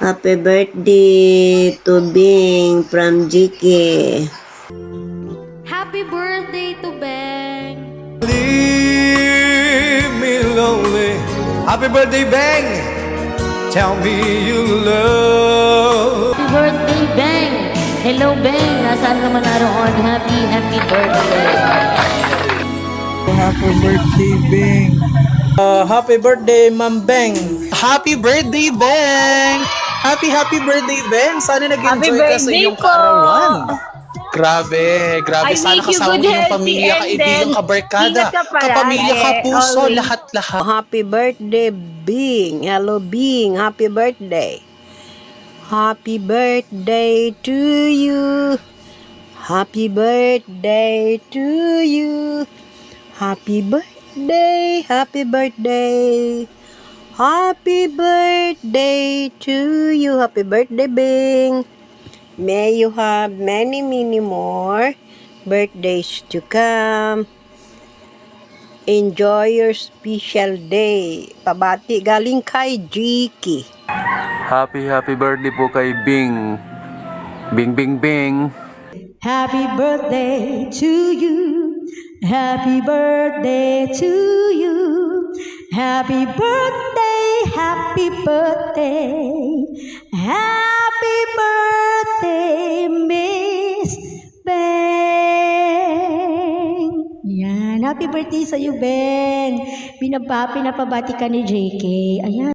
Happy birthday to Bing from GK. Happy birthday to Beng. Leave me lonely. Happy birthday, Bang. Tell me you love. Happy birthday, Beng. Hello, Beng. Nasaan ka man naroon? Happy birthday. Happy birthday, Beng. Happy birthday, Ma'am Beng. Happy birthday, Beng. Happy birthday, Beng. Sana nag-enjoy ka sa iyong kaarawan. Grabe. I Sana wish you kasama good mo yung health pamilya, and kaibigan, then kabarkada, ingat ka palagi, kapamilya, kapuso, always. lahat-lahat. Happy birthday, Bing. Hello, Bing. Happy birthday. Happy birthday to you. Happy birthday to you. Happy birthday. Happy birthday. Happy birthday to you. Happy birthday, Bing. May you have many more birthdays to come. Enjoy your special day. Pabati galing kay Jiki. Happy birthday po kay Bing. Bing, Bing, Bing. Happy birthday to you. Happy birthday to you. Happy birthday, happy birthday. Happy birthday, Miss Beng. Yan, happy birthday sa iyo, Beng. Pinapabati ka ni JK. Ayan.